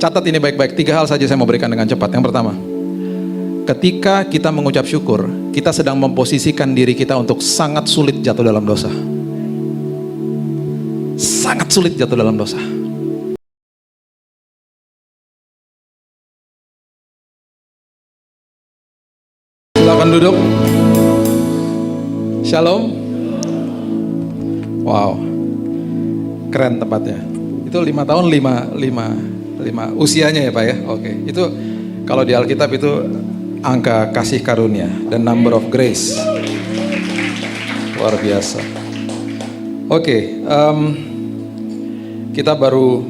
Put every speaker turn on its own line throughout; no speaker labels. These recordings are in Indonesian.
Catat ini baik-baik, 3 hal saja saya mau berikan dengan cepat. Yang pertama, ketika kita mengucap syukur, kita sedang memposisikan diri kita untuk sangat sulit jatuh dalam dosa. Sangat sulit jatuh dalam dosa. Silakan duduk. Shalom. Wow, keren tempatnya. Itu 5 tahun 5 usianya ya Pak ya. Oke. Itu kalau di Alkitab itu angka kasih karunia, the number of grace. Luar biasa. Oke, kita baru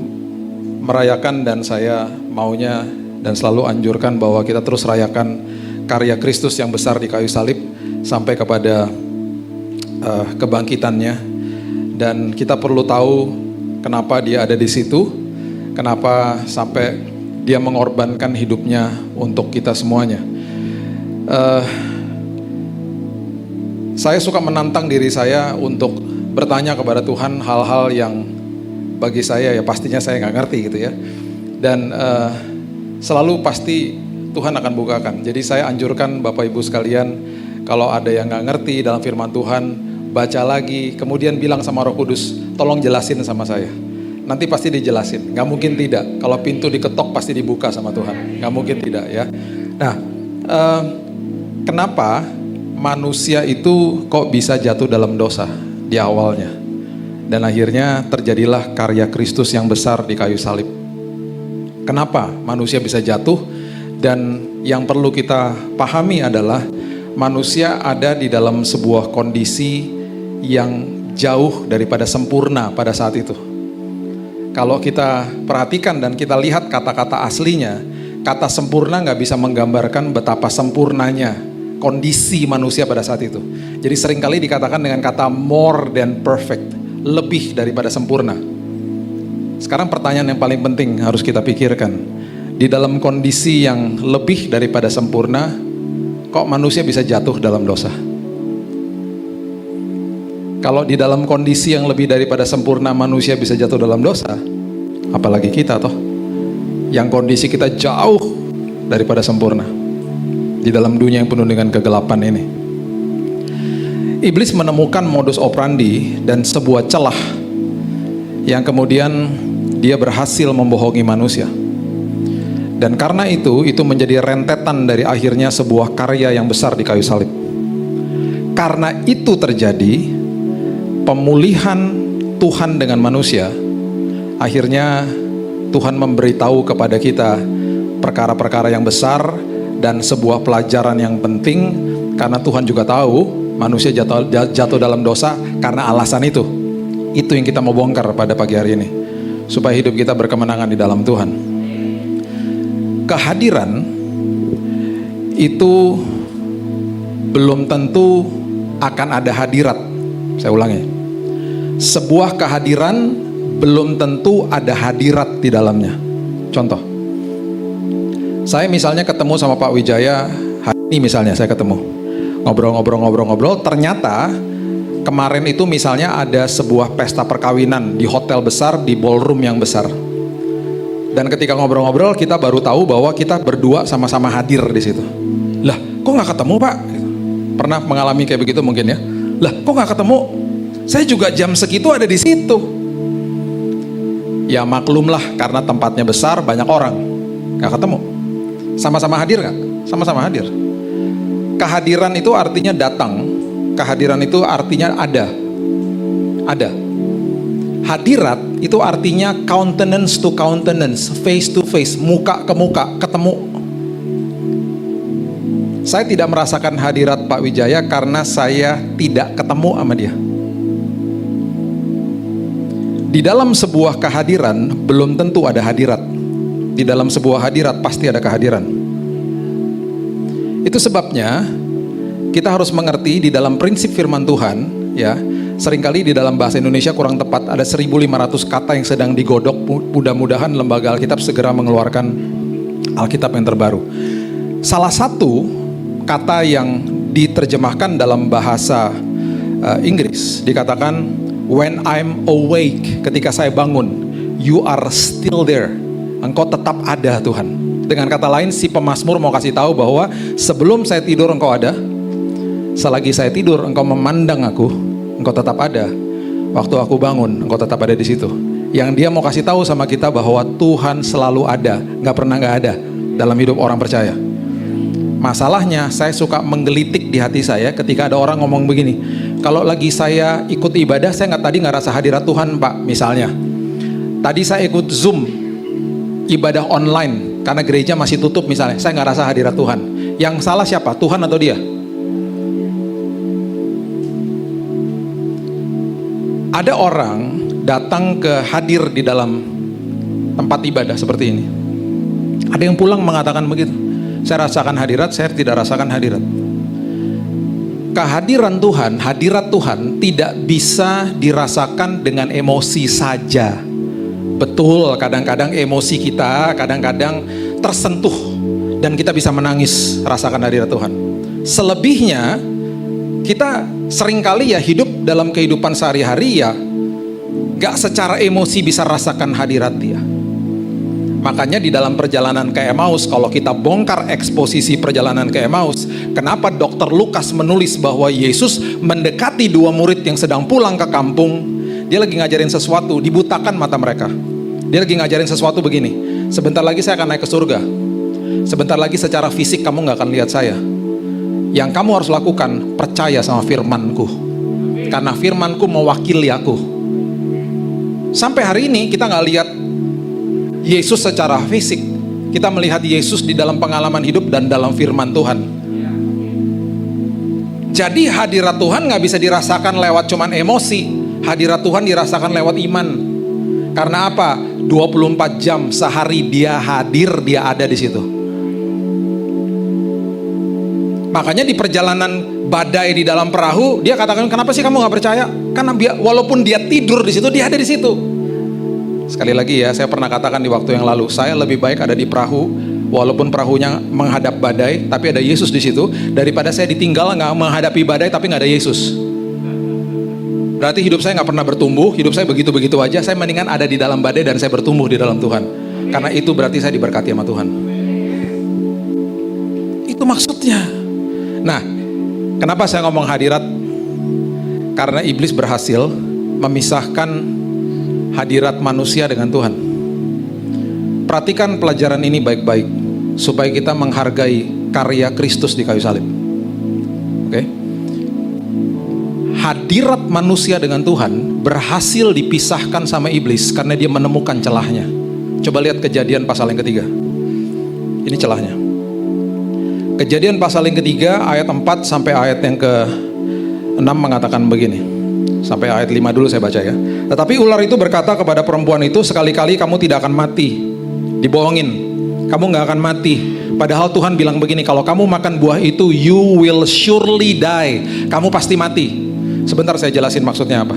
merayakan dan saya maunya dan selalu anjurkan bahwa kita terus rayakan karya Kristus yang besar di kayu salib sampai kepada kebangkitannya. Dan kita perlu tahu kenapa dia ada di situ, kenapa sampai dia mengorbankan hidupnya untuk kita semuanya. Saya suka menantang diri saya untuk bertanya kepada Tuhan hal-hal yang bagi saya ya pastinya saya nggak ngerti gitu ya. Dan selalu pasti Tuhan akan bukakan. Jadi saya anjurkan Bapak Ibu sekalian, kalau ada yang nggak ngerti dalam firman Tuhan, baca lagi, kemudian bilang sama Roh Kudus, tolong jelasin sama saya. Nanti pasti dijelasin, nggak mungkin tidak. Kalau pintu diketok pasti dibuka sama Tuhan, nggak mungkin tidak ya. Nah, kenapa manusia itu kok bisa jatuh dalam dosa di awalnya? Dan akhirnya terjadilah karya Kristus yang besar di kayu salib. Kenapa manusia bisa jatuh? Dan yang perlu kita pahami adalah manusia ada di dalam sebuah kondisi yang jauh daripada sempurna pada saat itu. Kalau kita perhatikan dan kita lihat kata-kata aslinya, kata sempurna nggak bisa menggambarkan betapa sempurnanya kondisi manusia pada saat itu. Jadi seringkali dikatakan dengan kata more than perfect, lebih daripada sempurna. Sekarang pertanyaan yang paling penting harus kita pikirkan, di dalam kondisi yang lebih daripada sempurna, kok manusia bisa jatuh dalam dosa? Kalau di dalam kondisi yang lebih daripada sempurna manusia bisa jatuh dalam dosa, apalagi kita toh, yang kondisi kita jauh daripada sempurna, di dalam dunia yang penuh dengan kegelapan ini. Iblis menemukan modus operandi dan sebuah celah yang kemudian dia berhasil membohongi manusia. Dan karena itu menjadi rentetan dari akhirnya sebuah karya yang besar di kayu salib. Karena itu terjadi pemulihan Tuhan dengan manusia. Akhirnya Tuhan memberitahu kepada kita perkara-perkara yang besar dan sebuah pelajaran yang penting, karena Tuhan juga tahu manusia jatuh dalam dosa karena alasan itu. Itu yang kita mau bongkar pada pagi hari ini, supaya hidup kita berkemenangan di dalam Tuhan. Kehadiran itu belum tentu akan ada hadirat. Saya ulangi, sebuah kehadiran belum tentu ada hadirat di dalamnya. Contoh, saya misalnya ketemu sama Pak Wijaya hari ini, misalnya saya ketemu, ngobrol-ngobrol, ternyata kemarin itu misalnya ada sebuah pesta perkawinan di hotel besar, di ballroom yang besar. Dan ketika ngobrol-ngobrol kita baru tahu bahwa kita berdua sama-sama hadir di situ. Lah, kok nggak ketemu Pak? Pernah mengalami kayak begitu mungkin ya? Lah, kok nggak ketemu? Saya juga jam segitu ada di situ. Ya maklumlah, karena tempatnya besar, banyak orang, nggak ketemu. Sama-sama hadir nggak? Sama-sama hadir. Kehadiran itu artinya datang. Kehadiran itu artinya ada. Ada. Hadirat itu artinya countenance to countenance, face to face, muka ke muka, ketemu. Saya tidak merasakan hadirat Pak Wijaya karena saya tidak ketemu sama dia. Di dalam sebuah kehadiran belum tentu ada hadirat. Di dalam sebuah hadirat pasti ada kehadiran. Itu sebabnya kita harus mengerti di dalam prinsip firman Tuhan, ya. Seringkali di dalam bahasa Indonesia kurang tepat, ada 1.500 kata yang sedang digodok. Mudah-mudahan lembaga Alkitab segera mengeluarkan Alkitab yang terbaru. Salah satu kata yang diterjemahkan dalam bahasa Inggris dikatakan when I'm awake, ketika saya bangun, you are still there. Engkau tetap ada Tuhan. Dengan kata lain, si pemazmur mau kasih tahu bahwa sebelum saya tidur Engkau ada, selagi saya tidur Engkau memandang aku, Engkau tetap ada. Waktu aku bangun, Engkau tetap ada di situ. Yang dia mau kasih tahu sama kita bahwa Tuhan selalu ada, nggak pernah nggak ada dalam hidup orang percaya. Masalahnya saya suka menggelitik di hati saya ketika ada orang ngomong begini, kalau lagi saya ikut ibadah, saya nggak rasa hadirat Tuhan Pak, misalnya. Tadi saya ikut Zoom, ibadah online, karena gereja masih tutup misalnya, saya nggak rasa hadirat Tuhan. Yang salah siapa? Tuhan atau dia? Ada orang datang ke hadir di dalam tempat ibadah seperti ini. Ada yang pulang mengatakan begitu. Saya rasakan hadirat, saya tidak rasakan hadirat. Kehadiran Tuhan, hadirat Tuhan tidak bisa dirasakan dengan emosi saja. Betul, kadang-kadang emosi kita kadang-kadang tersentuh dan kita bisa menangis rasakan hadirat Tuhan. Selebihnya kita seringkali ya hidup dalam kehidupan sehari-hari ya gak secara emosi bisa rasakan hadirat dia. Makanya di dalam perjalanan ke Emmaus, kalau kita bongkar eksposisi perjalanan ke Emmaus, kenapa Dr. Lukas menulis bahwa Yesus mendekati dua murid yang sedang pulang ke kampung, dia lagi ngajarin sesuatu, dibutakan mata mereka. Dia lagi ngajarin sesuatu begini, sebentar lagi saya akan naik ke surga, sebentar lagi secara fisik kamu gak akan lihat saya. Yang kamu harus lakukan, percaya sama firmanku, karena firmanku mewakili aku. Sampai hari ini kita gak lihat Yesus secara fisik, kita melihat Yesus di dalam pengalaman hidup dan dalam firman Tuhan. Jadi hadirat Tuhan gak bisa dirasakan lewat cuman emosi, hadirat Tuhan dirasakan lewat iman. Karena apa? 24 jam sehari dia hadir, dia ada di situ. Makanya di perjalanan badai di dalam perahu, dia katakan, kenapa sih kamu gak percaya? Karena walaupun dia tidur di situ, dia ada di situ. Sekali lagi ya, saya pernah katakan di waktu yang lalu, saya lebih baik ada di perahu, walaupun perahunya menghadap badai, tapi ada Yesus di situ, daripada saya ditinggal nggak menghadapi badai tapi nggak ada Yesus. Berarti hidup saya nggak pernah bertumbuh, hidup saya begitu-begitu aja. Saya mendingan ada di dalam badai dan saya bertumbuh di dalam Tuhan. Karena itu berarti saya diberkati sama Tuhan. Itu maksudnya. Nah, kenapa saya ngomong hadirat? Karena iblis berhasil memisahkan hadirat manusia dengan Tuhan. Perhatikan pelajaran ini baik-baik supaya kita menghargai karya Kristus di kayu salib. Oke? Hadirat manusia dengan Tuhan berhasil dipisahkan sama iblis karena dia menemukan celahnya. Coba lihat Kejadian pasal yang ketiga. Ini celahnya. Kejadian pasal yang ketiga ayat 4 sampai ayat yang ke-6 mengatakan begini. Sampai ayat 5 dulu saya baca ya. Tetapi ular itu berkata kepada perempuan itu, sekali-kali kamu tidak akan mati. Dibohongin, kamu gak akan mati. Padahal Tuhan bilang begini, kalau kamu makan buah itu, you will surely die. Kamu pasti mati. Sebentar saya jelasin maksudnya apa.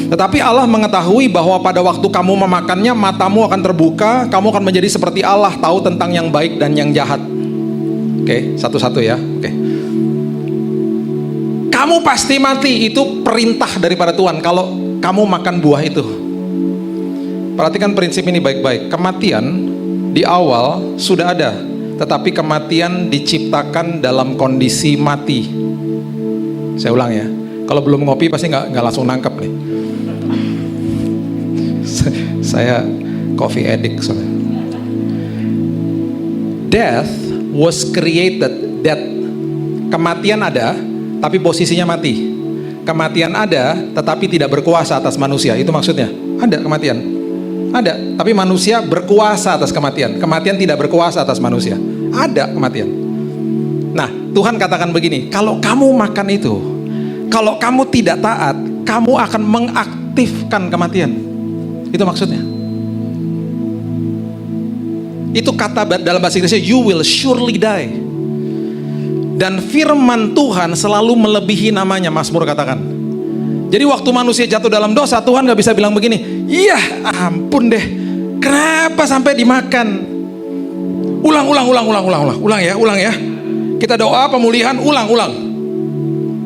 Tetapi Allah mengetahui bahwa pada waktu kamu memakannya, matamu akan terbuka, kamu akan menjadi seperti Allah, tahu tentang yang baik dan yang jahat. Oke, satu-satu ya. Oke. Kamu pasti mati, itu perintah daripada Tuhan kalau kamu makan buah itu. Perhatikan prinsip ini baik-baik. Kematian di awal sudah ada, tetapi kematian diciptakan dalam kondisi mati. Saya ulang ya, kalau belum ngopi pasti nggak langsung nangkep nih. Saya coffee addict soalnya. Death was created, kematian ada tapi posisinya mati. Kematian ada tetapi tidak berkuasa atas manusia. Itu maksudnya. Ada kematian. Ada, tapi manusia berkuasa atas kematian. Kematian tidak berkuasa atas manusia. Ada kematian. Nah, Tuhan katakan begini, kalau kamu makan itu, kalau kamu tidak taat, kamu akan mengaktifkan kematian. Itu maksudnya. Itu kata dalam bahasa Inggrisnya, you will surely die. Dan firman Tuhan selalu melebihi namanya, Mazmur katakan. Jadi waktu manusia jatuh dalam dosa, Tuhan gak bisa bilang begini, iya ampun deh, kenapa sampai dimakan? Ulang ya. Kita doa pemulihan, ulang.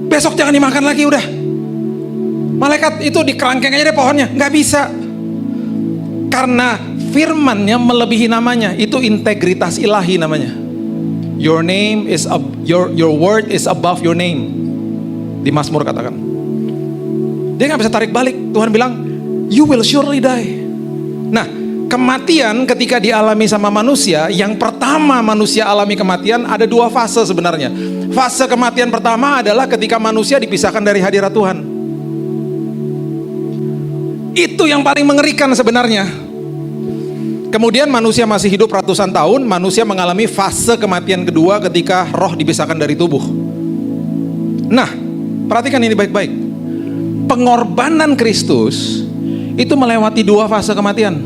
Besok jangan dimakan lagi udah. Malaikat itu dikerangkeng aja deh pohonnya, gak bisa. Karena firman-Nya melebihi namanya. Itu integritas ilahi namanya. Your name is your word is above your name. Di Mazmur katakan. Dia nggak bisa tarik balik. Tuhan bilang, you will surely die. Nah, kematian ketika dialami sama manusia, yang pertama manusia alami kematian ada dua fase sebenarnya. Fase kematian pertama adalah ketika manusia dipisahkan dari hadirat Tuhan. Itu yang paling mengerikan sebenarnya. Kemudian manusia masih hidup ratusan tahun, manusia mengalami fase kematian kedua ketika roh dipisahkan dari tubuh. Nah, perhatikan ini baik-baik. Pengorbanan Kristus itu melewati dua fase kematian.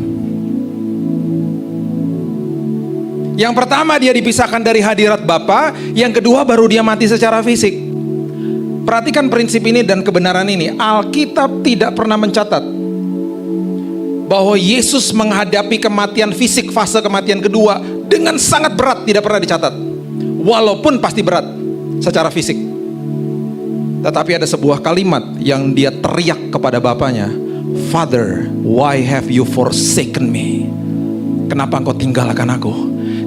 Yang pertama dia dipisahkan dari hadirat Bapa, yang kedua baru dia mati secara fisik. Perhatikan prinsip ini dan kebenaran ini. Alkitab tidak pernah mencatat bahwa Yesus menghadapi kematian fisik fase kematian kedua dengan sangat berat, tidak pernah dicatat. Walaupun pasti berat secara fisik. Tetapi ada sebuah kalimat yang dia teriak kepada Bapanya, Father, why have you forsaken me? Kenapa engkau tinggalkan aku?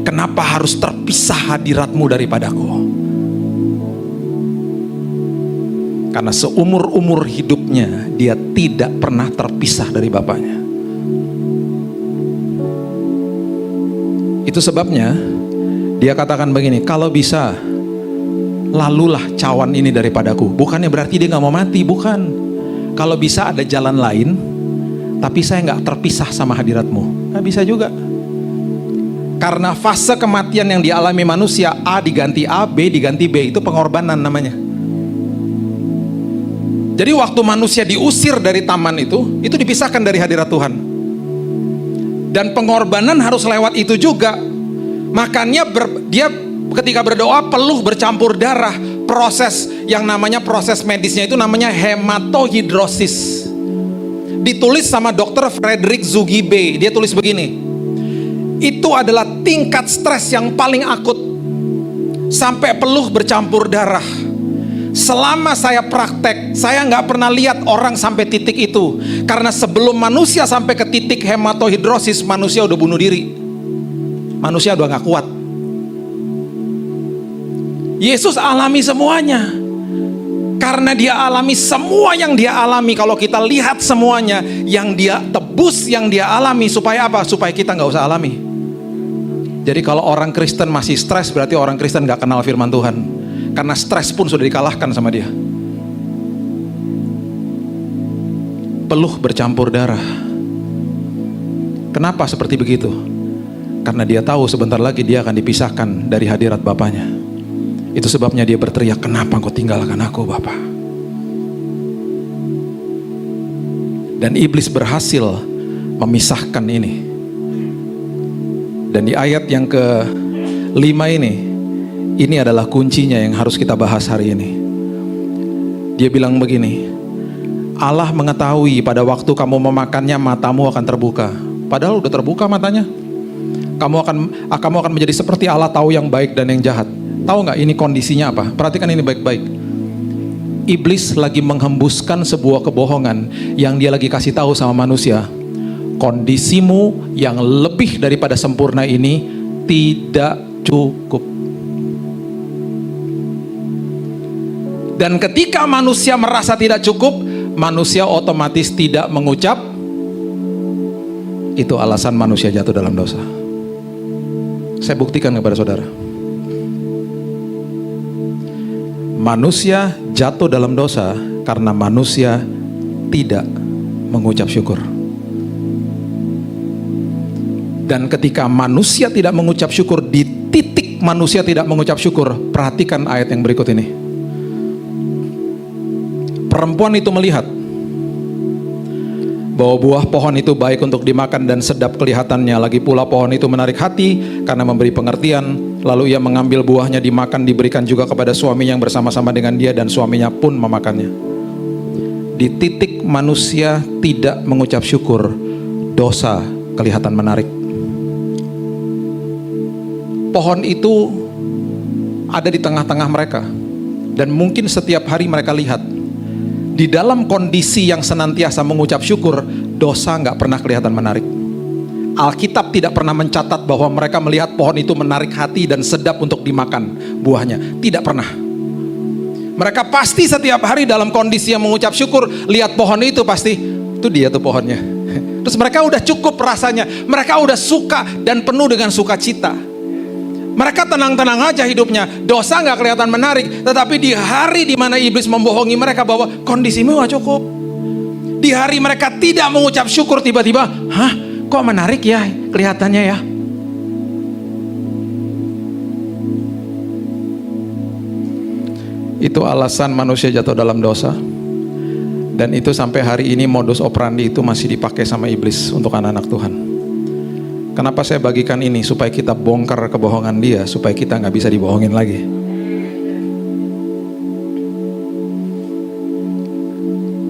Kenapa harus terpisah hadiratmu daripadaku? Karena seumur-umur hidupnya dia tidak pernah terpisah dari Bapanya. Itu sebabnya dia katakan begini, kalau bisa lalulah cawan ini daripadaku. Bukannya berarti dia gak mau mati, bukan. Kalau bisa ada jalan lain, tapi saya gak terpisah sama hadiratmu. Gak bisa juga. Karena fase kematian yang dialami manusia, A diganti A, B diganti B, itu pengorbanan namanya. Jadi waktu manusia diusir dari taman itu dipisahkan dari hadirat Tuhan. Dan pengorbanan harus lewat itu juga. Makanya dia ketika berdoa peluh bercampur darah. Proses yang namanya proses medisnya itu namanya hematohidrosis. Ditulis sama Dr. Frederick Zugibe. Dia tulis begini, itu adalah tingkat stres yang paling akut sampai peluh bercampur darah. Selama saya praktek, saya nggak pernah lihat orang sampai titik itu. Karena sebelum manusia sampai ke titik hematohidrosis, manusia udah bunuh diri. Manusia udah nggak kuat. Yesus alami semuanya. Karena dia alami semua yang dia alami. Kalau kita lihat semuanya, yang dia tebus, yang dia alami, supaya apa? Supaya kita nggak usah alami. Jadi kalau orang Kristen masih stres, berarti orang Kristen nggak kenal firman Tuhan. Karena stres pun sudah dikalahkan sama dia. Peluh bercampur darah. Kenapa seperti begitu? Karena dia tahu sebentar lagi dia akan dipisahkan dari hadirat Bapanya. Itu sebabnya dia berteriak, kenapa engkau tinggalkan aku Bapa? Dan iblis berhasil memisahkan ini. Dan di ayat yang ke-5 ini adalah kuncinya yang harus kita bahas hari ini. Dia bilang begini, Allah mengetahui pada waktu kamu memakannya matamu akan terbuka. Padahal udah terbuka matanya. Kamu akan menjadi seperti Allah, tahu yang baik dan yang jahat. Tahu nggak ini kondisinya apa? Perhatikan ini baik-baik. Iblis lagi menghembuskan sebuah kebohongan yang dia lagi kasih tahu sama manusia. Kondisimu yang lebih daripada sempurna ini tidak cukup. Dan ketika manusia merasa tidak cukup, manusia otomatis tidak mengucap. Itu alasan manusia jatuh dalam dosa. Saya buktikan kepada saudara. Manusia jatuh dalam dosa karena manusia tidak mengucap syukur. Dan ketika manusia tidak mengucap syukur, di titik manusia tidak mengucap syukur, perhatikan ayat yang berikut ini. Perempuan itu melihat bahwa buah pohon itu baik untuk dimakan dan sedap kelihatannya. Lagi pula pohon itu menarik hati karena memberi pengertian. Lalu ia mengambil buahnya, dimakan, diberikan juga kepada suaminya yang bersama-sama dengan dia, dan suaminya pun memakannya. Di titik manusia tidak mengucap syukur, dosa kelihatan menarik. Pohon itu ada di tengah-tengah mereka, dan mungkin setiap hari mereka lihat. Di dalam kondisi yang senantiasa mengucap syukur, dosa nggak pernah kelihatan menarik. Alkitab tidak pernah mencatat bahwa mereka melihat pohon itu menarik hati dan sedap untuk dimakan buahnya. Tidak pernah. Mereka pasti setiap hari dalam kondisi yang mengucap syukur, lihat pohon itu pasti, itu dia tuh pohonnya. Terus mereka udah cukup rasanya, mereka udah suka dan penuh dengan sukacita. Mereka tenang-tenang aja hidupnya, dosa gak kelihatan menarik. Tetapi di hari di mana iblis membohongi mereka bahwa kondisimu gak cukup, di hari mereka tidak mengucap syukur, tiba-tiba, hah, kok menarik ya kelihatannya ya. Itu alasan manusia jatuh dalam dosa. Dan itu sampai hari ini modus operandi itu masih dipakai sama iblis untuk anak-anak Tuhan. Kenapa saya bagikan ini? Supaya kita bongkar kebohongan dia, supaya kita nggak bisa dibohongin lagi.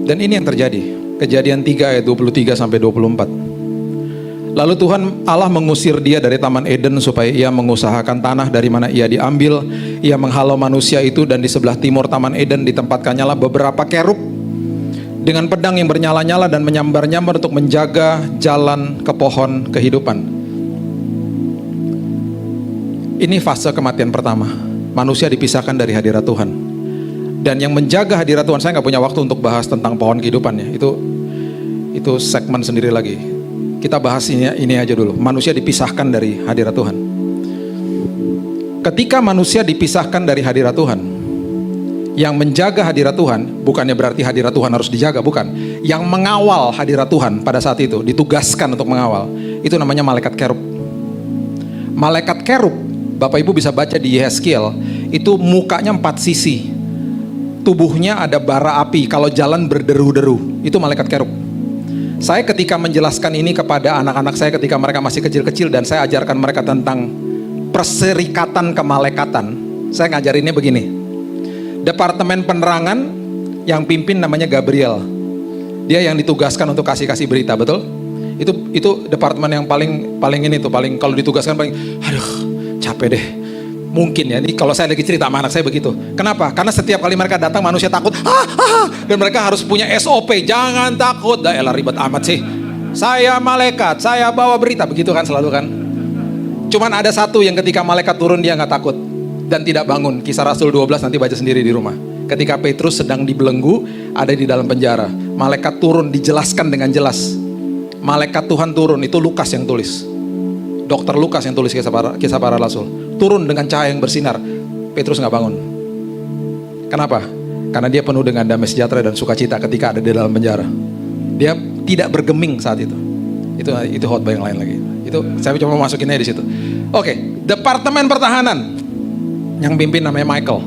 Dan ini yang terjadi. Kejadian 3 ayat 23 sampai 24. Lalu Tuhan Allah mengusir dia dari Taman Eden supaya ia mengusahakan tanah dari mana ia diambil. Ia menghalau manusia itu, dan di sebelah timur Taman Eden ditempatkannya beberapa kerub dengan pedang yang bernyala-nyala dan menyambar-nyambar untuk menjaga jalan ke pohon kehidupan. Ini fase kematian pertama. Manusia dipisahkan dari hadirat Tuhan. Dan yang menjaga hadirat Tuhan, saya nggak punya waktu untuk bahas tentang pohon kehidupannya. Itu segmen sendiri lagi. Kita bahas ini aja dulu. Manusia dipisahkan dari hadirat Tuhan. Ketika manusia dipisahkan dari hadirat Tuhan, yang menjaga hadirat Tuhan, bukannya berarti hadirat Tuhan harus dijaga, bukan. Yang mengawal hadirat Tuhan pada saat itu, ditugaskan untuk mengawal, itu namanya malaikat kerub. Malaikat kerub, Bapak Ibu bisa baca di Yehezkiel, itu mukanya 4 sisi. Tubuhnya ada bara api, kalau jalan berderu-deru, itu malaikat kerub. Saya ketika menjelaskan ini kepada anak-anak saya ketika mereka masih kecil-kecil, dan saya ajarkan mereka tentang perserikatan kemalaikatan, saya ngajarinnya begini. Departemen penerangan yang pimpin namanya Gabriel. Dia yang ditugaskan untuk kasih berita, betul? Itu departemen yang paling kalau ditugaskan paling, aduh, capek deh. Mungkin ya, ini kalau saya lagi cerita sama anak saya begitu. Kenapa? Karena setiap kali mereka datang manusia takut, dan mereka harus punya SOP, jangan takut. Dah elah ribet amat sih. Saya malaikat, saya bawa berita, begitu kan selalu kan. Cuman ada satu yang ketika malaikat turun dia nggak takut dan tidak bangun. Kisah Rasul 12 nanti baca sendiri di rumah. Ketika Petrus sedang dibelenggu, ada di dalam penjara, malaikat turun, dijelaskan dengan jelas. Malaikat Tuhan turun, itu Lukas yang tulis. Dokter Lukas yang tulis kisah para Rasul. Turun dengan cahaya yang bersinar. Petrus nggak bangun. Kenapa? Karena dia penuh dengan damai sejahtera dan sukacita ketika ada di dalam penjara. Dia tidak bergeming saat itu. Itu khotbah yang lain lagi. Itu saya coba masukinnya di situ. Oke, Departemen Pertahanan yang pimpin namanya Michael.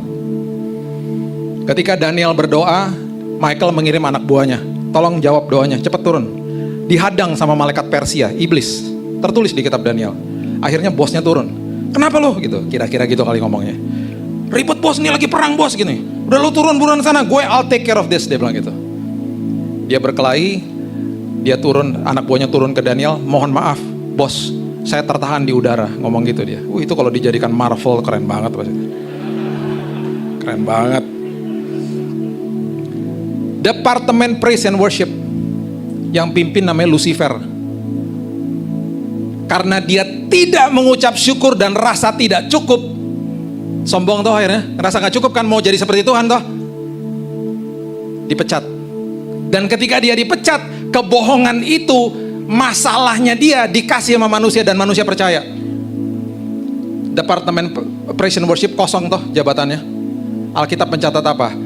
Ketika Daniel berdoa, Michael mengirim anak buahnya, tolong jawab doanya, cepat turun. Dihadang sama malaikat Persia, iblis. Tertulis di kitab Daniel. Akhirnya bosnya turun. Kenapa lo? Gitu, kira-kira gitu kali ngomongnya. Ribet bos, ini lagi perang bos gini. Udah lo turun buruan sana, I'll take care of this, dia bilang gitu. Dia berkelahi, dia turun, anak buahnya turun ke Daniel, mohon maaf, bos, saya tertahan di udara, ngomong gitu dia. Itu kalau dijadikan Marvel keren banget pasti. Keren banget. Departemen Praise and Worship yang pimpin namanya Lucifer. Karena dia tidak mengucap syukur dan rasa tidak cukup, sombong toh akhirnya, rasa gak cukup kan, mau jadi seperti Tuhan toh, dipecat. Dan ketika dia dipecat, kebohongan itu masalahnya dia dikasih sama manusia dan manusia percaya. Departemen Praise and Worship kosong toh jabatannya. Alkitab mencatat apa?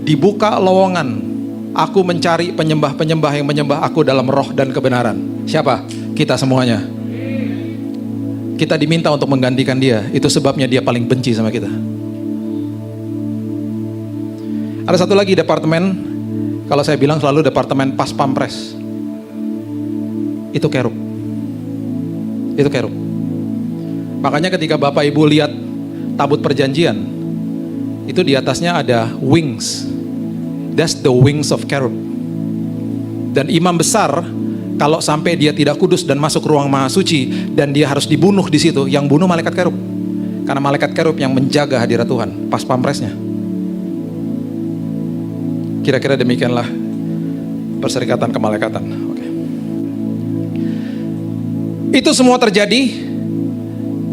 Dibuka lowongan, aku mencari penyembah-penyembah yang menyembah aku dalam roh dan kebenaran. Siapa? Kita semuanya. Kita diminta untuk menggantikan dia. Itu sebabnya dia paling benci sama kita. Ada satu lagi departemen, kalau saya bilang selalu departemen pas pampres. Itu kerub. Itu kerub. Makanya ketika Bapak Ibu lihat tabut perjanjian, itu di atasnya ada wings. That's the wings of kerub. Dan imam besar, kalau sampai dia tidak kudus dan masuk ruang maha suci dan dia harus dibunuh di situ, yang bunuh malaikat kerub. Karena malaikat kerub yang menjaga hadirat Tuhan pas pampresnya. Kira-kira demikianlah perserikatan kemalaikatan. Oke. Itu semua terjadi,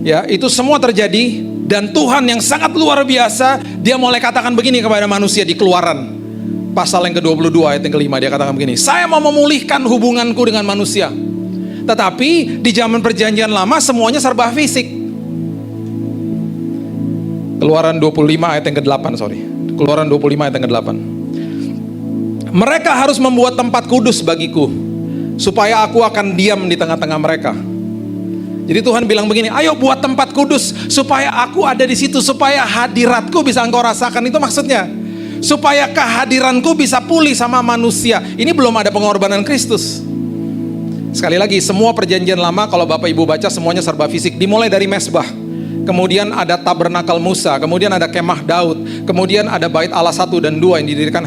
ya, itu semua terjadi, dan Tuhan yang sangat luar biasa, dia mulai katakan begini kepada manusia di Keluaran pasal yang ke-22 ayat yang ke-5, dia katakan begini, saya mau memulihkan hubunganku dengan manusia. Tetapi di zaman perjanjian lama semuanya serba fisik. Keluaran 25 ayat yang ke-8, Keluaran 25 ayat yang ke-8. Mereka harus membuat tempat kudus bagiku, supaya aku akan diam di tengah-tengah mereka. Jadi Tuhan bilang begini, ayo buat tempat kudus supaya aku ada di situ, supaya hadiratku bisa engkau rasakan. Itu maksudnya, supaya kehadiranku bisa pulih sama manusia. Ini belum ada pengorbanan Kristus. Sekali lagi, semua perjanjian lama kalau Bapak Ibu baca semuanya serba fisik. Dimulai dari mezbah, kemudian ada tabernakel Musa, kemudian ada kemah Daud, kemudian ada bait Allah 1 dan 2 yang didirikan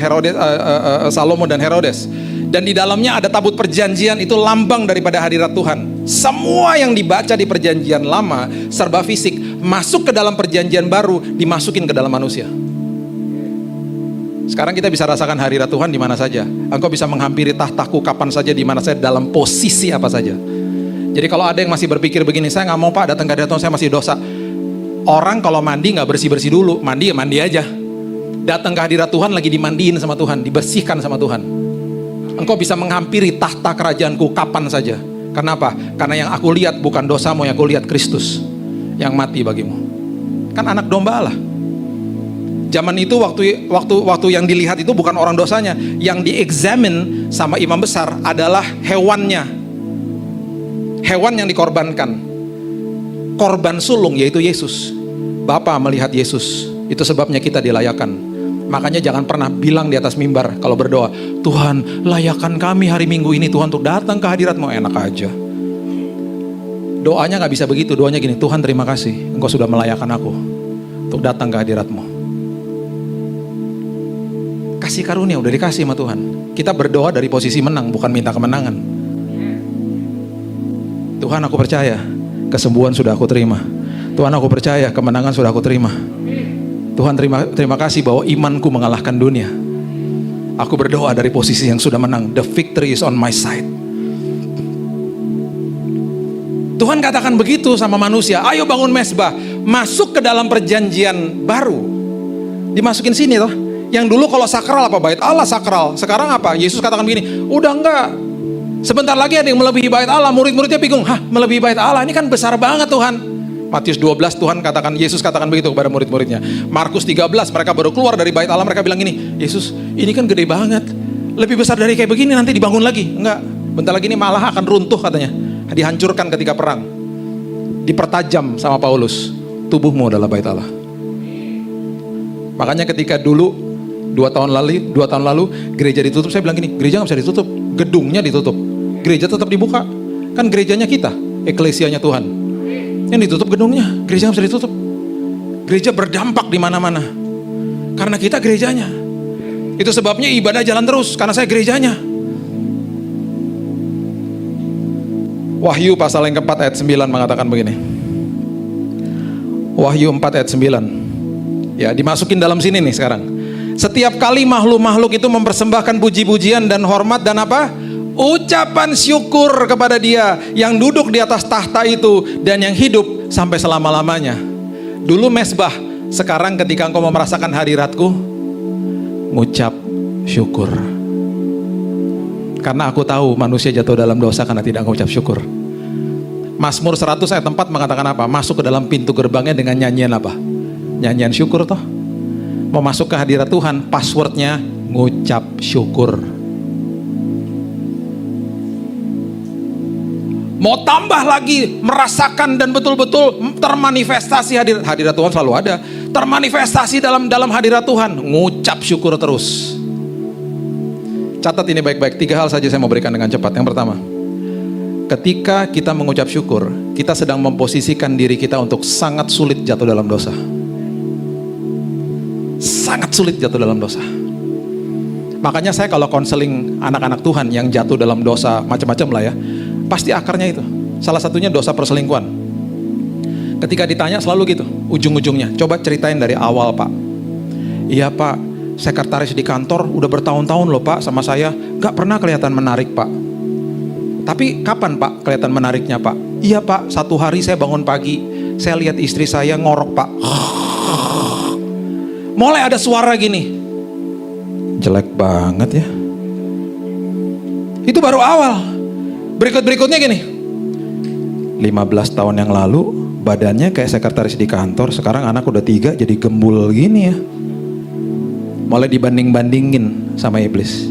Salomo dan Herodes. Dan di dalamnya ada tabut perjanjian, itu lambang daripada hadirat Tuhan. Semua yang dibaca di perjanjian lama serba fisik, masuk ke dalam perjanjian baru, dimasukin ke dalam manusia. Sekarang kita bisa rasakan hadirat Tuhan di mana saja. Engkau bisa menghampiri tahtaku kapan saja, di mana saja, dalam posisi apa saja. Jadi kalau ada yang masih berpikir begini, saya nggak mau Pak datang ke hadirat Tuhan, saya masih dosa. Orang kalau mandi nggak bersih-bersih dulu, mandi ya mandi aja. Datang ke hadirat Tuhan lagi dimandiin sama Tuhan, dibersihkan sama Tuhan. Engkau bisa menghampiri tahta kerajaanku kapan saja. Kenapa? Karena yang aku lihat bukan dosamu, yang aku lihat Kristus yang mati bagimu. Kan anak domba Allah. Zaman itu waktu yang dilihat itu bukan orang dosanya, yang diexamine sama imam besar adalah hewannya. Hewan yang dikorbankan. Korban sulung yaitu Yesus. Bapa melihat Yesus. Itu sebabnya kita dilayakan. Makanya jangan pernah bilang di atas mimbar kalau berdoa, Tuhan layakan kami hari Minggu ini Tuhan untuk datang ke hadirat-Mu. Enak aja. Doanya gak bisa begitu. Doanya gini, Tuhan terima kasih Engkau sudah melayakan aku untuk datang ke hadirat-Mu. Kasih karunia udah dikasih sama Tuhan. Kita berdoa dari posisi menang, bukan minta kemenangan. Tuhan aku percaya kesembuhan sudah aku terima. Tuhan aku percaya kemenangan sudah aku terima. Tuhan terima kasih bahwa imanku mengalahkan dunia. Aku berdoa dari posisi yang sudah menang. The victory is on my side. Tuhan katakan begitu sama manusia. Ayo bangun mezbah, masuk ke dalam perjanjian baru. Dimasukin sini toh. Yang dulu kalau sakral apa? Bait Allah sakral. Sekarang apa? Yesus katakan begini, udah enggak. Sebentar lagi ada yang melebihi bait Allah. Murid-muridnya bingung, hah melebihi bait Allah? Ini kan besar banget Tuhan. Matius 12 Yesus katakan begitu kepada murid-muridnya. Markus 13 mereka baru keluar dari bait Allah, mereka bilang gini, Yesus ini kan gede banget, lebih besar dari kayak begini nanti dibangun lagi. Enggak, bentar lagi ini malah akan runtuh katanya, dihancurkan ketika perang. Dipertajam sama Paulus, tubuhmu adalah bait Allah. Makanya ketika dulu 2 tahun lalu gereja ditutup, saya bilang gini, gereja gak bisa ditutup, gedungnya ditutup, gereja tetap dibuka. Kan gerejanya kita, eklesianya Tuhan. Yang ditutup gedungnya, gereja nggak bisa ditutup. Gereja berdampak di mana-mana. Karena kita gerejanya. Itu sebabnya ibadah jalan terus, karena saya gerejanya. Wahyu pasal yang ke-4 ayat 9 mengatakan begini. Wahyu 4 ayat 9. Ya, dimasukin dalam sini nih sekarang. Setiap kali makhluk-makhluk itu mempersembahkan puji-pujian dan hormat dan apa? Ucapan syukur kepada Dia yang duduk di atas tahta itu dan yang hidup sampai selama-lamanya. Dulu mezbah, sekarang ketika engkau mau merasakan hadiratku, ngucap syukur. Karena aku tahu manusia jatuh dalam dosa karena tidak mengucap syukur. Mazmur 100 ayat 4 mengatakan apa? Masuk ke dalam pintu gerbangnya dengan nyanyian apa? Nyanyian syukur toh. Mau masuk ke hadirat Tuhan, passwordnya ngucap syukur. Mau tambah lagi merasakan dan betul-betul termanifestasi hadirat Tuhan selalu ada. Termanifestasi dalam hadirat Tuhan, ngucap syukur terus. Catat ini baik-baik, 3 hal saja saya mau berikan dengan cepat. Yang pertama, ketika kita mengucap syukur, kita sedang memposisikan diri kita untuk sangat sulit jatuh dalam dosa. Sangat sulit jatuh dalam dosa. Makanya saya kalau konseling anak-anak Tuhan yang jatuh dalam dosa macam-macam lah ya, pasti akarnya itu. Salah satunya dosa perselingkuhan. Ketika ditanya selalu gitu, ujung-ujungnya, coba ceritain dari awal Pak. Iya Pak, sekretaris di kantor udah bertahun-tahun loh Pak sama saya, gak pernah kelihatan menarik Pak. Tapi kapan Pak kelihatan menariknya Pak? Iya Pak, satu hari saya bangun pagi, saya lihat istri saya ngorok Pak. Mulai ada suara gini. Jelek banget ya. Itu baru awal. Berikut-berikutnya gini. 15 tahun yang lalu badannya kayak sekretaris di kantor, sekarang anak udah 3 jadi gembul gini ya. Mulai dibanding-bandingin sama iblis.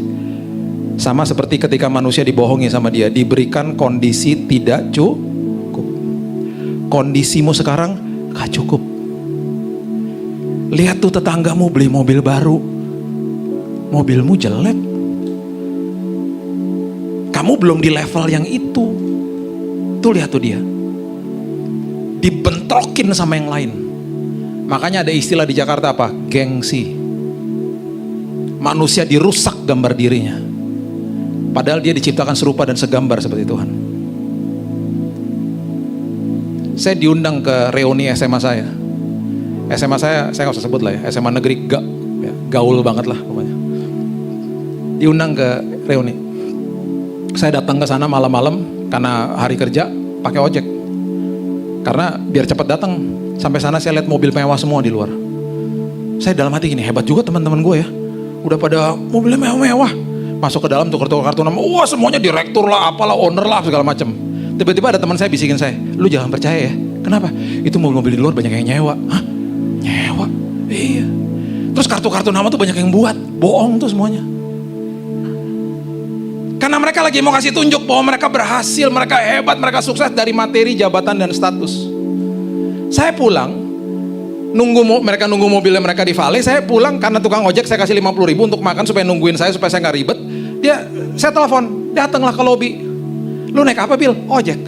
Sama seperti ketika manusia dibohongi sama dia, diberikan kondisi tidak cukup. Kondisimu sekarang gak cukup. Lihat tuh tetanggamu beli mobil baru, mobilmu jelek. Kamu belum di level yang itu. Tuh lihat tuh dia, dibentrokin sama yang lain. Makanya ada istilah di Jakarta apa? Gengsi. Manusia dirusak gambar dirinya, padahal dia diciptakan serupa dan segambar seperti Tuhan. Saya diundang ke reuni SMA saya. SMA saya nggak usah sebut lah ya, SMA negeri gaul banget lah pokoknya. Diundang ke reuni. Saya datang ke sana malam-malam karena hari kerja pakai ojek. Karena biar cepat datang. Sampai sana saya lihat mobil mewah semua di luar. Saya dalam hati gini, hebat juga teman-teman gue ya. Udah pada mobilnya mewah-mewah. Masuk ke dalam tukar-tukar kartu nama. Wah semuanya direktur lah, apalah, owner lah, segala macam. Tiba-tiba ada teman saya bisikin saya, lu jangan percaya ya. Kenapa? Itu mobil-mobil di luar banyak yang nyewa. Hah? Nyewa? Iya. Terus kartu-kartu nama tuh banyak yang buat. Bohong tuh semuanya. Karena mereka lagi mau kasih tunjuk bahwa mereka berhasil, mereka hebat, mereka sukses dari materi, jabatan, dan status. Saya pulang, mereka nunggu mobilnya mereka di Vale, saya pulang karena tukang ojek saya kasih 50.000 untuk makan supaya nungguin saya supaya saya nggak ribet. Saya telepon, datanglah ke lobi. Lu naik apa Bil? Ojek.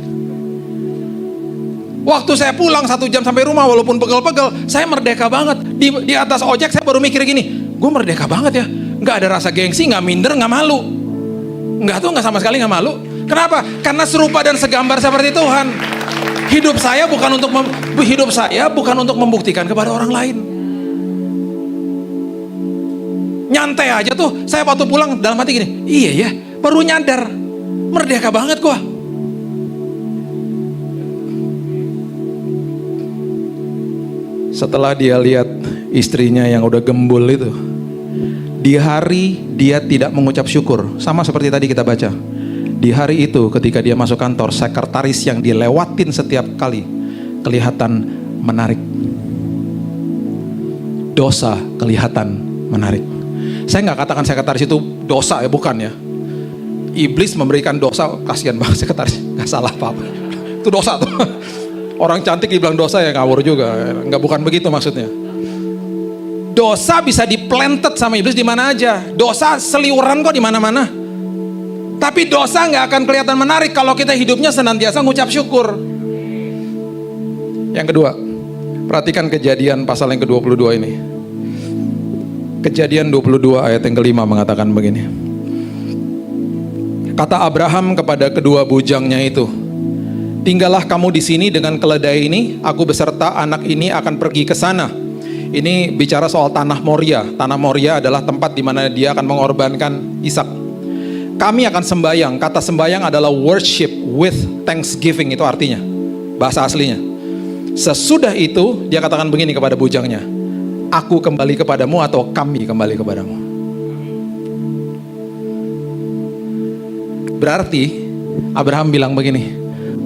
Waktu saya pulang 1 jam sampai rumah walaupun pegel-pegel, saya merdeka banget. Di atas ojek saya baru mikir gini, gue merdeka banget ya, nggak ada rasa gengsi, nggak minder, nggak malu. Nggak sama sekali nggak malu. Kenapa? Karena serupa dan segambar seperti Tuhan. Hidup saya bukan untuk membuktikan kepada orang lain. Nyantai aja tuh. Saya waktu pulang dalam hati gini, iya ya, baru nyadar, merdeka banget gua. Setelah dia lihat istrinya yang udah gembul itu, di hari dia tidak mengucap syukur, sama seperti tadi kita baca. Di hari itu ketika dia masuk kantor, sekretaris yang dilewatin setiap kali kelihatan menarik. Dosa kelihatan menarik. Saya nggak katakan sekretaris itu dosa ya, bukan ya. Iblis memberikan dosa, kasihan banget sekretaris, nggak salah apa-apa. Itu dosa tuh. Orang cantik dibilang dosa ya ngawur juga. Nggak, bukan begitu maksudnya. Dosa bisa diplanted sama iblis di mana aja. Dosa seliuran kok di mana-mana. Tapi dosa nggak akan kelihatan menarik kalau kita hidupnya senantiasa ngucap syukur. Yang kedua, perhatikan Kejadian pasal yang ke-22 ini. Kejadian 22 ayat yang ke-5 mengatakan begini. Kata Abraham kepada kedua bujangnya itu, tinggallah kamu di sini dengan keledai ini, aku beserta anak ini akan pergi ke sana. Ini bicara soal tanah Moria. Tanah Moria adalah tempat di mana dia akan mengorbankan Ishak. Kami akan sembayang. Kata sembayang adalah worship with thanksgiving, itu artinya, bahasa aslinya. Sesudah itu dia katakan begini kepada bujangnya, aku kembali kepadamu atau kami kembali kepadamu. Berarti Abraham bilang begini,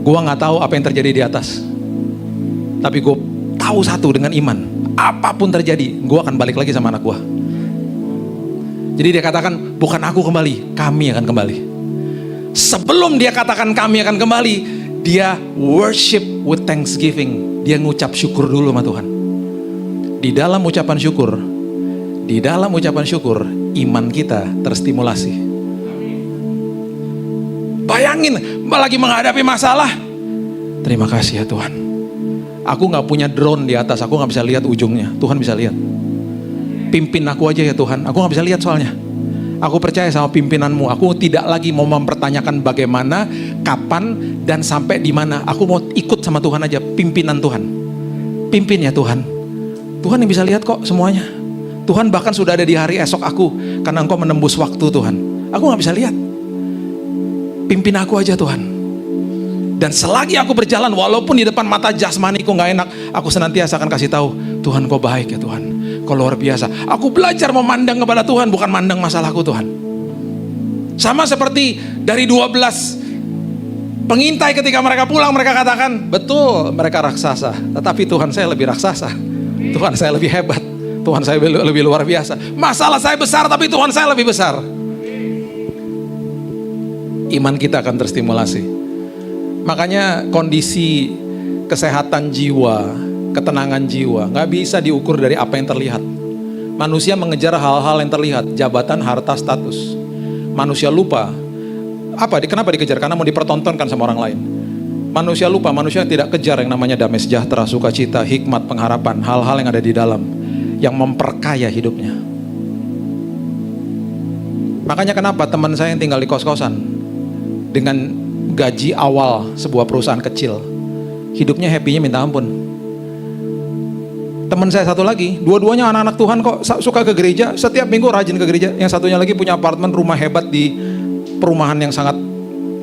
gua gak tahu apa yang terjadi di atas, tapi gue tahu satu dengan iman, apapun terjadi gue akan balik lagi sama anak gue. Jadi dia katakan, bukan aku kembali, kami akan kembali. Sebelum dia katakan kami akan kembali, dia worship with thanksgiving. Dia ngucap syukur dulu sama Tuhan. Di dalam ucapan syukur, iman kita terstimulasi. Bayangin, lagi menghadapi masalah. Terima kasih ya Tuhan. Aku gak punya drone di atas, aku gak bisa lihat ujungnya. Tuhan bisa lihat. Pimpin aku aja ya Tuhan, aku gak bisa lihat soalnya. Aku percaya sama pimpinanmu. Aku tidak lagi mau mempertanyakan bagaimana, kapan, dan sampai di mana. Aku mau ikut sama Tuhan aja, pimpinan Tuhan. Pimpin ya Tuhan. Tuhan yang bisa lihat kok semuanya. Tuhan bahkan sudah ada di hari esok aku, karena Engkau menembus waktu Tuhan. Aku gak bisa lihat. Pimpin aku aja Tuhan. Dan selagi aku berjalan, walaupun di depan mata jasmaniku gak enak, aku senantiasa akan kasih tahu, Tuhan kau baik ya Tuhan, kau luar biasa. Aku belajar memandang kepada Tuhan, bukan mandang masalahku Tuhan. Sama seperti dari 12 pengintai ketika mereka pulang, mereka katakan, betul mereka raksasa, tetapi Tuhan saya lebih raksasa, Tuhan saya lebih hebat, Tuhan saya lebih luar biasa. Masalah saya besar, tapi Tuhan saya lebih besar. Iman kita akan terstimulasi. Makanya kondisi kesehatan jiwa, ketenangan jiwa gak bisa diukur dari apa yang terlihat. Manusia mengejar hal-hal yang terlihat, jabatan, harta, status. Manusia lupa, kenapa dikejar? Karena mau dipertontonkan sama orang lain. Manusia lupa, manusia tidak kejar yang namanya damai sejahtera, sukacita, hikmat, pengharapan, hal-hal yang ada di dalam, yang memperkaya hidupnya. Makanya kenapa teman saya yang tinggal di kos-kosan, dengan gaji awal sebuah perusahaan kecil, hidupnya happy-nya minta ampun. Teman saya satu lagi, dua-duanya anak-anak Tuhan kok, suka ke gereja, setiap minggu rajin ke gereja. Yang satunya lagi punya apartemen, rumah hebat di perumahan yang sangat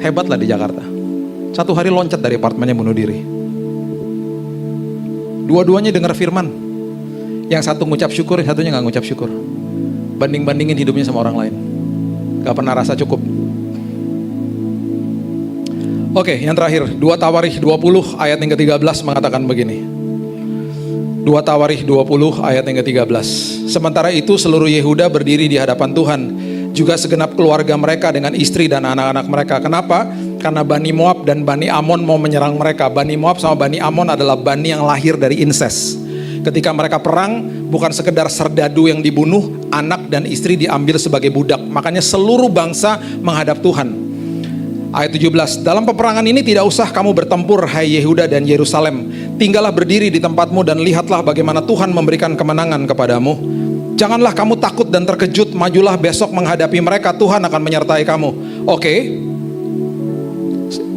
hebat lah di Jakarta. Satu hari loncat dari apartemennya, bunuh diri. Dua-duanya dengar firman, yang satu ngucap syukur, yang satunya gak ngucap syukur. Banding-bandingin hidupnya sama orang lain, gak pernah rasa cukup. Oke, yang terakhir, 2 Tawarikh 20 ayat yang ke-13 mengatakan begini. 2 Tawarikh 20 ayat yang ke-13. Sementara itu seluruh Yehuda berdiri di hadapan Tuhan, juga segenap keluarga mereka dengan istri dan anak-anak mereka. Kenapa? Karena Bani Moab dan Bani Amon mau menyerang mereka. Bani Moab sama Bani Amon adalah bani yang lahir dari incest. Ketika mereka perang, bukan sekedar serdadu yang dibunuh, anak dan istri diambil sebagai budak. Makanya seluruh bangsa menghadap Tuhan. Ayat 17, dalam peperangan ini tidak usah kamu bertempur, hai Yehuda dan Yerusalem. Tinggallah berdiri di tempatmu dan lihatlah bagaimana Tuhan memberikan kemenangan kepadamu. Janganlah kamu takut dan terkejut, majulah besok menghadapi mereka, Tuhan akan menyertai kamu. Oke.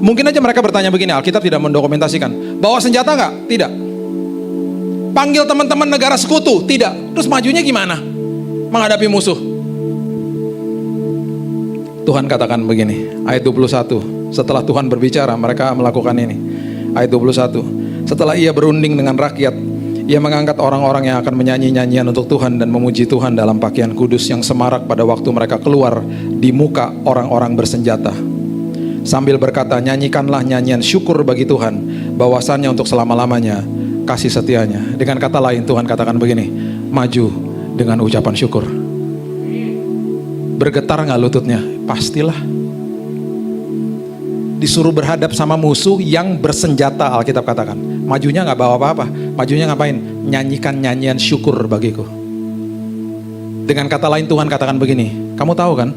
Mungkin aja mereka bertanya begini, Alkitab tidak mendokumentasikan. Bawa senjata nggak? Tidak. Panggil teman-teman negara sekutu? Tidak. Terus majunya gimana? Menghadapi musuh. Tuhan katakan begini, ayat 21. Setelah Tuhan berbicara, mereka melakukan ini. Ayat 21. Setelah ia berunding dengan rakyat, ia mengangkat orang-orang yang akan menyanyi nyanyian untuk Tuhan dan memuji Tuhan dalam pakaian kudus yang semarak pada waktu mereka keluar di muka orang-orang bersenjata. Sambil berkata, nyanyikanlah nyanyian syukur bagi Tuhan, bahwasannya untuk selama-lamanya kasih setianya. Dengan kata lain, Tuhan katakan begini, maju dengan ucapan syukur. Bergetar gak lututnya? Pastilah. Disuruh berhadap sama musuh yang bersenjata, Alkitab katakan. Majunya gak bawa apa-apa. Majunya ngapain? Nyanyikan nyanyian syukur bagiku. Dengan kata lain Tuhan katakan begini, kamu tahu kan,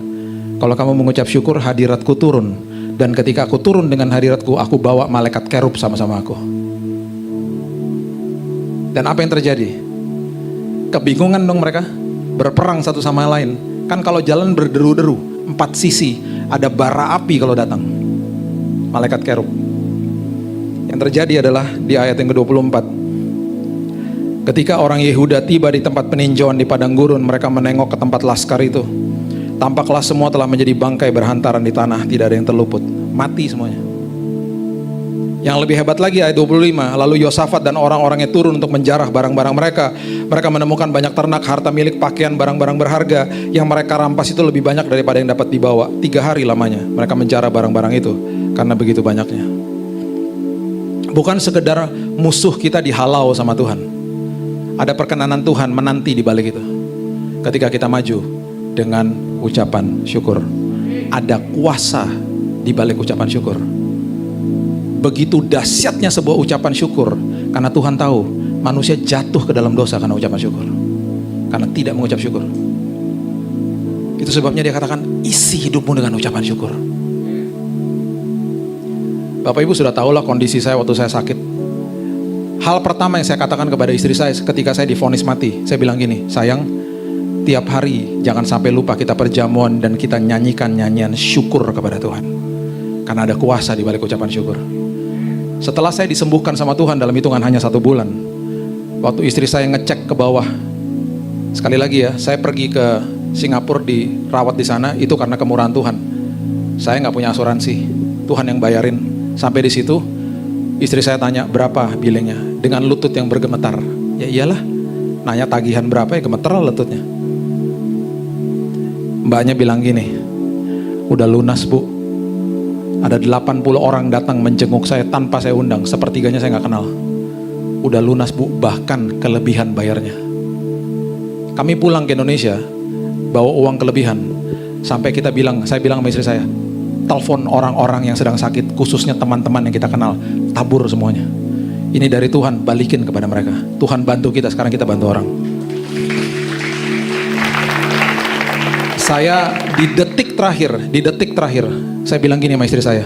kalau kamu mengucap syukur, hadiratku turun. Dan ketika aku turun dengan hadiratku, aku bawa malaikat kerub sama-sama aku. Dan apa yang terjadi? Kebingungan dong mereka, berperang satu sama lain. Kan kalau jalan berderu-deru, 4 sisi ada bara api kalau datang, malaikat kerub. Yang terjadi adalah di ayat yang ke-24. Ketika orang Yehuda tiba di tempat peninjauan di padang gurun, mereka menengok ke tempat laskar itu. Tampaklah semua telah menjadi bangkai berhantaran di tanah, tidak ada yang terluput, mati semuanya. Yang lebih hebat lagi ayat 25, lalu Yosafat dan orang-orangnya turun untuk menjarah barang-barang mereka. Mereka menemukan banyak ternak, harta milik, pakaian, barang-barang berharga. Yang mereka rampas itu lebih banyak daripada yang dapat dibawa. 3 hari lamanya mereka menjarah barang-barang itu, karena begitu banyaknya. Bukan sekedar musuh kita dihalau sama Tuhan, ada perkenanan Tuhan menanti di balik itu. Ketika kita maju dengan ucapan syukur, ada kuasa di balik ucapan syukur. Begitu dahsyatnya sebuah ucapan syukur, karena Tuhan tahu manusia jatuh ke dalam dosa karena ucapan syukur, karena tidak mengucap syukur. Itu sebabnya dia katakan, isi hidupmu dengan ucapan syukur. Bapak Ibu sudah tahulah kondisi saya waktu saya sakit. Hal pertama yang saya katakan kepada istri saya ketika saya divonis mati, saya bilang gini, sayang, tiap hari jangan sampai lupa kita perjamuan dan kita nyanyikan nyanyian syukur kepada Tuhan, karena ada kuasa di balik ucapan syukur. Setelah saya disembuhkan sama Tuhan dalam hitungan hanya 1 bulan, waktu istri saya ngecek ke bawah, sekali lagi ya, saya pergi ke Singapura dirawat di sana, itu karena kemurahan Tuhan. Saya nggak punya asuransi, Tuhan yang bayarin. Sampai di situ, istri saya tanya, berapa billingnya? Dengan lutut yang bergemetar. Ya iyalah, nanya tagihan berapa ya gemeter lah lututnya. Mbaknya bilang gini, udah lunas bu. Ada 80 orang datang menjenguk saya tanpa saya undang. Sepertiganya saya gak kenal. Udah lunas bu, bahkan kelebihan bayarnya. Kami pulang ke Indonesia, bawa uang kelebihan. Sampai saya bilang sama istri saya, telepon orang-orang yang sedang sakit, khususnya teman-teman yang kita kenal, tabur semuanya. Ini dari Tuhan, balikin kepada mereka. Tuhan bantu kita, sekarang kita bantu orang. Saya di detik terakhir, saya bilang gini sama istri saya,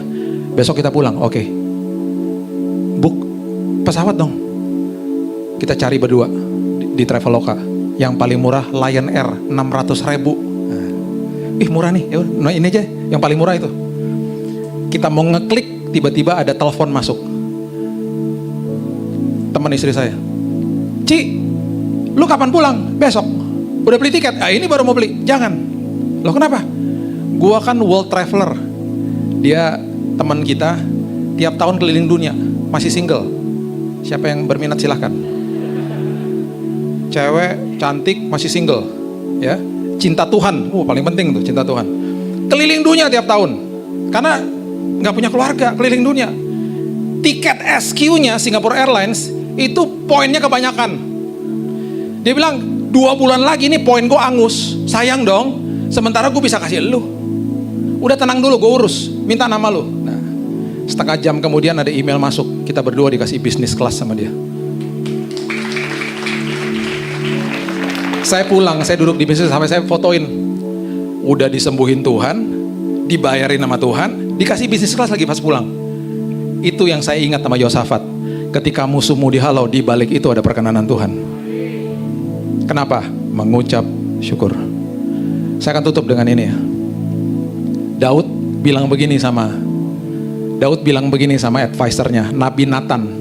besok kita pulang, oke. Book pesawat dong. Kita cari berdua di Traveloka. Yang paling murah Lion Air, 600.000. Murah nih, nah ini aja yang paling murah itu. Kita mau ngeklik, tiba-tiba ada telepon masuk. Teman istri saya, Ci, lu kapan pulang? Besok. Udah beli tiket? Ini baru mau beli. Jangan. Loh kenapa? Gua kan world traveler. Dia teman kita, tiap tahun keliling dunia, masih single. Siapa yang berminat silahkan. Cewek cantik masih single, ya. Cinta Tuhan, paling penting tuh cinta Tuhan. Keliling dunia tiap tahun, karena nggak punya keluarga, keliling dunia. Tiket SQ-nya Singapore Airlines itu poinnya kebanyakan. Dia bilang 2 bulan lagi nih poin gue angus, sayang dong. Sementara gue bisa kasih lu. Udah tenang dulu, gue urus, minta nama lu. Nah, setengah jam kemudian ada email masuk, kita berdua dikasih bisnis kelas sama dia. Saya pulang, saya duduk di bisnis sampai saya fotoin. Udah disembuhin Tuhan, dibayarin sama Tuhan, dikasih bisnis kelas lagi pas pulang. Itu yang saya ingat sama Yosafat. Ketika musuhmu dihalau, di balik itu ada perkenanan Tuhan. Kenapa? Mengucap syukur. Saya akan tutup dengan ini ya. Daud bilang begini sama advisernya, Nabi Nathan.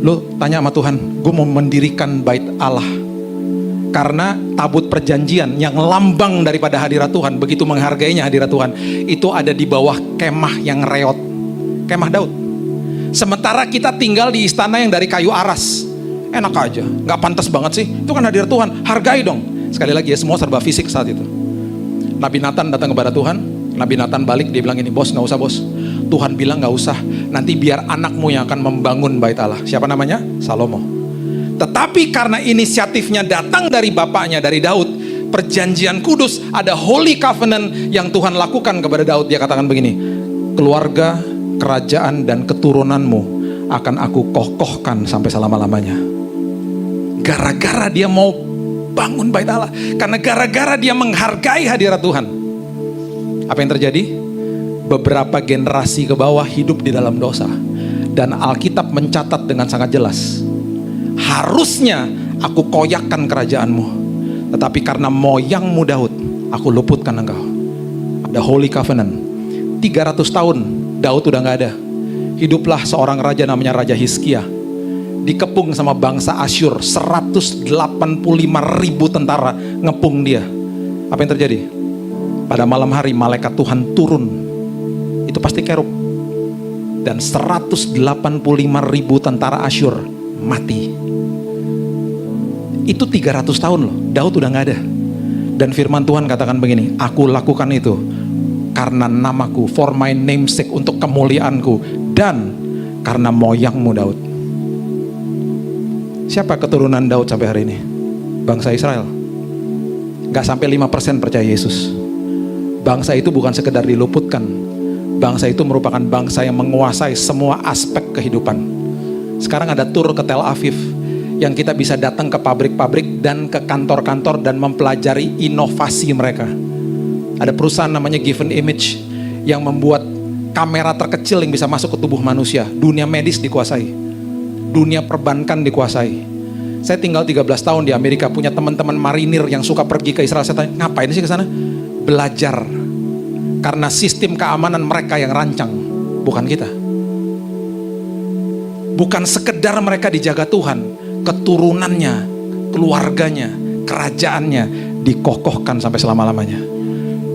Lu tanya sama Tuhan, gue mau mendirikan bait Allah. Karena tabut perjanjian yang lambang daripada hadirat Tuhan, begitu menghargainya hadirat Tuhan, itu ada di bawah kemah yang reot. Kemah Daud. Sementara kita tinggal di istana yang dari kayu aras. Enak aja, gak pantas banget sih. Itu kan hadirat Tuhan, hargai dong. Sekali lagi ya, semua serba fisik saat itu. Nabi Nathan datang kepada Tuhan. Nabi Nathan balik, dia bilang ini, bos gak usah bos. Tuhan bilang gak usah, nanti biar anakmu yang akan membangun bait Allah. Siapa namanya? Salomo. Tetapi karena inisiatifnya datang dari bapaknya, dari Daud, perjanjian kudus, ada holy covenant yang Tuhan lakukan kepada Daud. Dia katakan begini, keluarga, kerajaan dan keturunanmu akan aku kokohkan sampai selama-lamanya. Gara-gara dia mau bangun bait Allah, karena gara-gara dia menghargai hadirat Tuhan. Apa yang terjadi? Beberapa generasi ke bawah hidup di dalam dosa. Dan Alkitab mencatat dengan sangat jelas, harusnya aku koyakkan kerajaanmu, tetapi karena moyangmu Daud, aku luputkan engkau. Ada holy covenant. 300 tahun Daud udah gak ada. Hiduplah seorang raja namanya Raja Hizkia, dikepung sama bangsa Asyur. 185.000 tentara ngepung dia. Apa yang terjadi? Pada malam hari malaikat Tuhan turun. Itu pasti kerub. Dan 185.000 tentara Asyur mati. Itu 300 tahun loh. Daud udah gak ada. Dan firman Tuhan katakan begini, aku lakukan itu karena namaku, for my namesake, untuk kemuliaanku, dan karena moyangmu Daud. Siapa keturunan Daud sampai hari ini? Bangsa Israel. Gak sampai 5% percaya Yesus. Bangsa itu bukan sekedar diluputkan, bangsa itu merupakan bangsa yang menguasai semua aspek kehidupan. Sekarang ada tur ke Tel Aviv, yang kita bisa datang ke pabrik-pabrik dan ke kantor-kantor dan mempelajari inovasi mereka. Ada perusahaan namanya Given Image yang membuat kamera terkecil yang bisa masuk ke tubuh manusia. Dunia medis dikuasai, dunia perbankan dikuasai. Saya tinggal 13 tahun di Amerika, punya teman-teman marinir yang suka pergi ke Israel. Saya tanya, ngapain sih ke sana? Belajar. Karena sistem keamanan mereka yang rancang, bukan kita. Bukan sekedar mereka dijaga Tuhan, keturunannya, keluarganya, kerajaannya dikokohkan sampai selama-lamanya.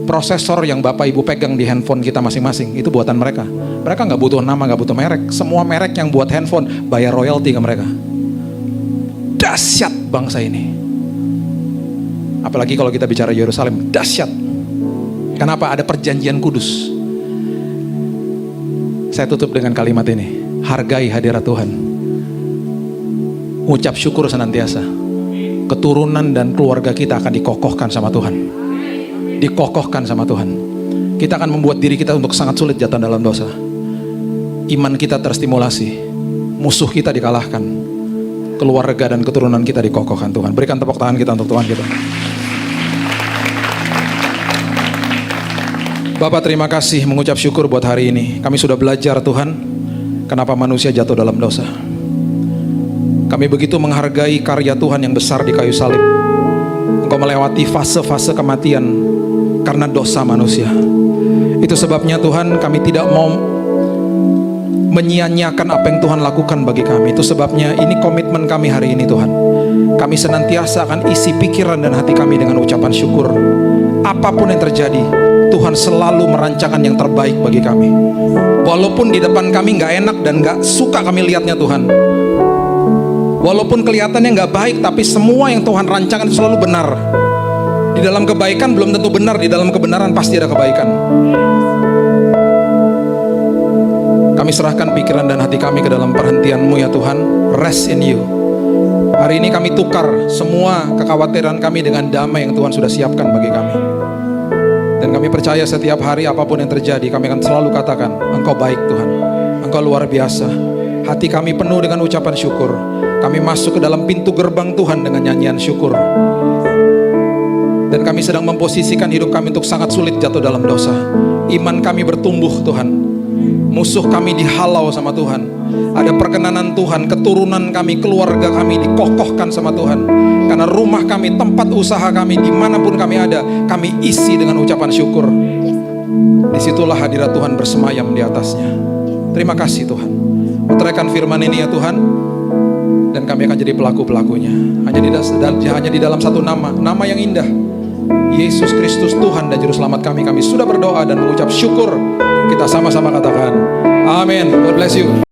Prosesor yang Bapak Ibu pegang di handphone kita masing-masing, itu buatan mereka. Mereka nggak butuh nama, nggak butuh merek. Semua merek yang buat handphone bayar royalti ke mereka. Dahsyat bangsa ini. Apalagi kalau kita bicara Yerusalem, dahsyat. Kenapa? Ada perjanjian kudus. Saya tutup dengan kalimat ini. Hargai hadirat Tuhan. Ucap syukur senantiasa. Keturunan dan keluarga kita akan dikokohkan sama Tuhan. Dikokohkan sama Tuhan. Kita akan membuat diri kita untuk sangat sulit jatuh dalam dosa. Iman kita terstimulasi. Musuh kita dikalahkan. Keluarga dan keturunan kita dikokohkan Tuhan. Berikan tepuk tangan kita untuk Tuhan kita. Bapak, terima kasih, mengucap syukur buat hari ini. Kami sudah belajar Tuhan, kenapa manusia jatuh dalam dosa. Kami begitu menghargai karya Tuhan yang besar di kayu salib. Engkau melewati fase-fase kematian karena dosa manusia. Itu sebabnya Tuhan, kami tidak mau menyia-nyiakan apa yang Tuhan lakukan bagi kami. Itu sebabnya ini komitmen kami hari ini Tuhan. Kami senantiasa akan isi pikiran dan hati kami dengan ucapan syukur. Apapun yang terjadi, Tuhan selalu merancangkan yang terbaik bagi kami. Walaupun di depan kami gak enak dan gak suka kami lihatnya Tuhan. Walaupun kelihatannya gak baik, tapi semua yang Tuhan rancangkan itu selalu benar. Di dalam kebaikan belum tentu benar, di dalam kebenaran pasti ada kebaikan. Kami serahkan pikiran dan hati kami ke dalam perhentian-Mu ya Tuhan. Rest in You. Hari ini kami tukar semua kekhawatiran kami dengan damai yang Tuhan sudah siapkan bagi kami. Dan kami percaya setiap hari apapun yang terjadi, kami akan selalu katakan, Engkau baik Tuhan, Engkau luar biasa. Hati kami penuh dengan ucapan syukur. Kami masuk ke dalam pintu gerbang Tuhan dengan nyanyian syukur. Dan kami sedang memposisikan hidup kami untuk sangat sulit jatuh dalam dosa. Iman kami bertumbuh Tuhan. Musuh kami dihalau sama Tuhan. Ada perkenanan Tuhan, keturunan kami, keluarga kami dikokohkan sama Tuhan. Karena rumah kami, tempat usaha kami, dimanapun kami ada, kami isi dengan ucapan syukur. Disitulah hadirat Tuhan bersemayam di atasnya. Terima kasih Tuhan. Meteraikan firman ini ya Tuhan. Dan kami akan jadi pelaku-pelakunya. Hanya di dalam satu nama, nama yang indah. Yesus Kristus Tuhan dan Juru Selamat kami. Kami sudah berdoa dan mengucap syukur. Kita sama-sama katakan, amin. God bless you.